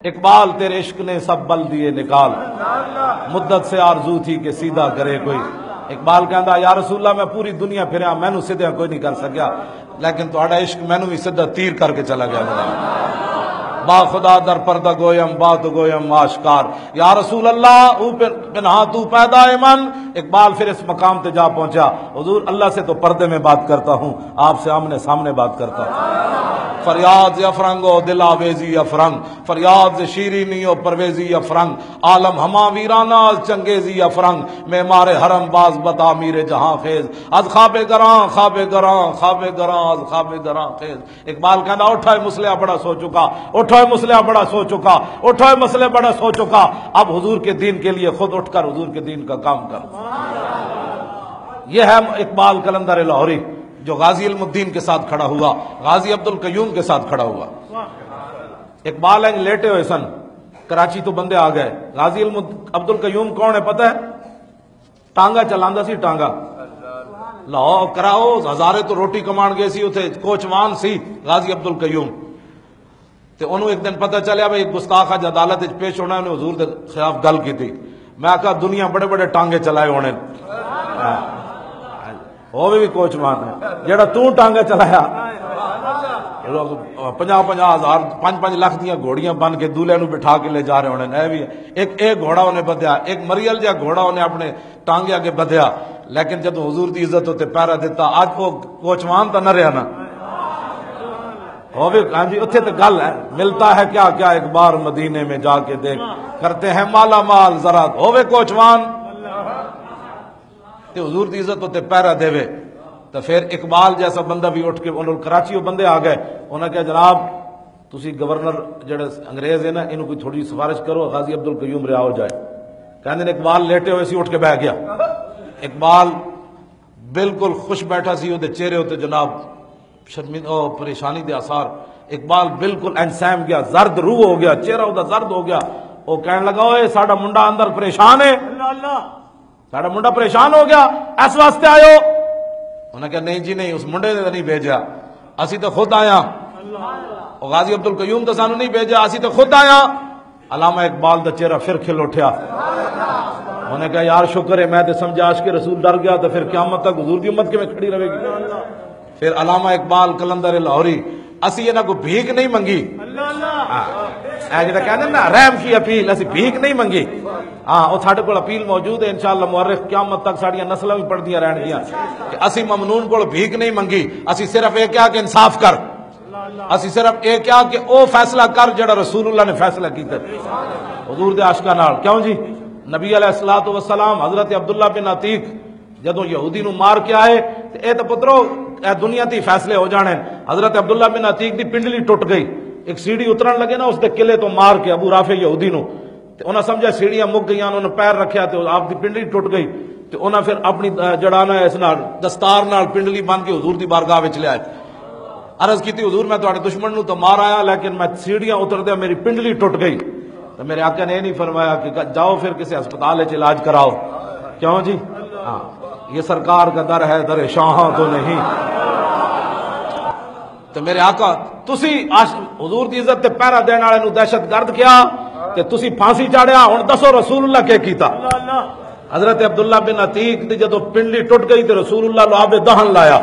اقبال تیرے عشق نے سب بل دیے نکال، مدت سے آرزو تھی کہ سیدھا کرے کوئی۔ اقبال کہندا یا رسول اللہ میں پوری دنیا پھریا، مینوں سیدھا کوئی نہیں کر سکیا، لیکن تہاڈا عشق مینوں بھی سیدھا تیر کر کے چلا گیا۔ با خدا در پردہ گویم بات گویم آشکار، یا رسول اللہ او پنہا تو پیدا من۔ اقبال پھر اس مقام تے جا پہنچا، حضور اللہ سے تو پردے میں بات کرتا ہوں، آپ سے آمنے سامنے بات کرتا ہوں۔ فریاد ز افرنگ و دل آویزی افرنگ، فریاد ز شیرینی و پرویزی افرنگ، عالم ہما ویرانہ از چنگیزی افرنگ، معمار حرم باز بتا میر جہاں خیز، از خواب گراں خواب گراں خواب گراں از خواب گراں خیز۔ اقبال کہنا اٹھائے مسلح بڑا سو چکا، اٹھائے مسلح بڑا سو چکا، اٹھائے مسلح بڑا سو چکا، اب حضور کے دین کے لیے خود اٹھ کر حضور کے دین کا کام کر۔ یہ ہے اقبال قلندر لاہوری جو غازی علم الدین کے ساتھ کھڑا ہوا، غازی عبد القیوم کے ساتھ کھڑا ہوا۔ اقبال ہیں لیٹے ہوئے سن، کراچی تو بندے آ گئے۔ غازی علم عبد القیوم کون ہے پتہ ہے؟ ٹانگا چلاندا سی، ٹانگا لاؤ کراؤ ہزارے تو روٹی کمان گئے سی، اتنے کوچوان سی غازی عبد القیوم۔ تے انہوں ایک دن پتہ چلیا بھائی گستاخ اج عدالت پیش ہونا، انہوں حضور دے خلاف گل کی تھی۔ میں کہا دنیا بڑے بڑے ٹانگے چلائے ہونے، وہ بھی کوچوان ہے جڑا تو ٹانگا چلایا۔ 50,000 5 لاکھ دیاں گھوڑیاں بن کے دولہے نو بٹھا کے لے جا رہے ہونے۔ اے بھی ایک گھوڑا انہیں بدھیا، ایک مریل جا گھوڑا انہیں اپنے ٹانگے آگے بدھیا، لیکن جب حضور دی عزت ہوتے پیرا دیتا، آج وہ کوچوان تو نہ رہا نا۔ ہاں جی اتھے تو گل ہے، ملتا ہے کیا کیا ایک بار مدینے میں جا کے دیکھ، کرتے ہیں مالا مال ذرا ہووے کوچوان، تے حضور دی عزت ہوتے پیرا دے وے۔ تو پھر اقبال جیسا بندہ بھی اٹھ کے، انہوں کراچی وہ بندے آ گئے، انہوں نے کہا جناب تسی گورنر جڑے انگریز ہے نا انہوں کوئی تھوڑی سفارش کرو غازی عبد القیوم رہا ہو جائے۔ کہنے اقبال لیٹے ہوئے سی، اٹھ کے بیٹھ گیا۔ اقبال بالکل خوش بیٹھا سی، وہ چہرے ہوتے جناب شرمندہ پریشانی دے آثار۔ اقبال بالکل انسام گیا، زرد روح ہو گیا، چہرہ وہ زرد ہو گیا۔ وہ کہنے لگا اوے ساڈا منڈا اندر پریشان ہے، ساڈا منڈا پریشان ہو گیا، اس واسطے آئے ہو؟ انہوں نے کہا نہیں جی نہیں، اس منڈے نے نہیں بھیجا، اسی تو خود آیا۔ غازی عبد القیوم تو سانو نہیں بھیجا، اسی تو خود آیا۔ علامہ اقبال دا چہرہ پھر کھل اٹھیا۔ انہوں نے کہا یار شکر ہے، میں تو سمجھا عاشق رسول ڈر گیا، تو پھر قیامت تک حضور دی امت کے میں کھڑی رہے گی۔ پھر علامہ اقبال قلندر لاہوری، اسی انہاں کو بھیک نہیں منگی، اے جڑا کہندے نا رحم کی اپیل، اسی بھیک نہیں منگی۔ ہاں وہ ساڈے کول اپیل موجود ہے، انشاءاللہ مورخ قیامت تک ساڈیاں نسلاں بھی پڑھدیاں رہن گیاں کہ اسی ممنون کول بھیک نہیں منگی، اسی صرف یہ کیا کہ انصاف کر، اسی صرف یہ کیا کہ او فیصلہ کر جڑا رسول اللہ نے فیصلہ کیتا حضور دے عاشقاں نال۔ کیوں جی نبی علیہ الصلوۃ والسلام حضرت عبداللہ بن عتیق جدوں یہودی نو مار کے آئے تے اے تے پترو اے دنیا تی فیصلے ہو جانے۔ حضرت عبداللہ بن عتیق دی پنڈلی ٹوٹ گئی، ایک سیڑھی اترن لگے نا اس دے قلعے تو مار کے ابو رافع یہودی نو، تے انہاں سمجھا سیڑھیاں مک گئیاں، انہوں نے پیر رکھیا تے آپ دی پنڈلی ٹوٹ گئی، تے انہاں پھر اپنی جڑانا اس نال دستار نال پنڈلی بن کے حضور دی بارگاہ وچ لے آئے۔ عرض کیتی حضور میں تہاڈے دشمن نو تو مار آیا، لیکن میں سیڑھیاں اتردے میری پنڈلی ٹوٹ گئی۔ تو میرے آقا نے یہ نہیں فرمایا کہ جاؤ پھر کسی ہسپتال وچ علاج کراؤ۔ کیوں جی ہاں یہ سرکار کا در ہے، در شاہاں تو نہیں۔ تو میرے آقا تسی حضور دی عزت تے پیرا دین والے نو دہشت گرد کیا کہ تسی پھانسی چاڑیا، ہن دسو رسول اللہ کیا کیتا؟ حضرت عبداللہ بن عتیق دی جدو پنڈلی ٹوٹ گئی تے رسول اللہ لعاب دہن لایا۔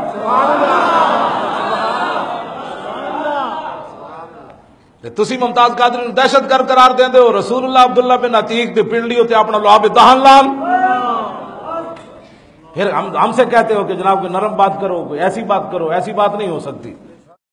تسی ممتاز قادری نو دہشت گرد قرار دیندے ہو، رسول اللہ عبداللہ بن عتیق دی پنڈلی ہوتے اپنا لعاب دہن لال۔ پھر ہم سے کہتے ہو کہ جناب کوئی نرم بات کرو، کوئی ایسی بات کرو، ایسی بات نہیں ہو سکتی۔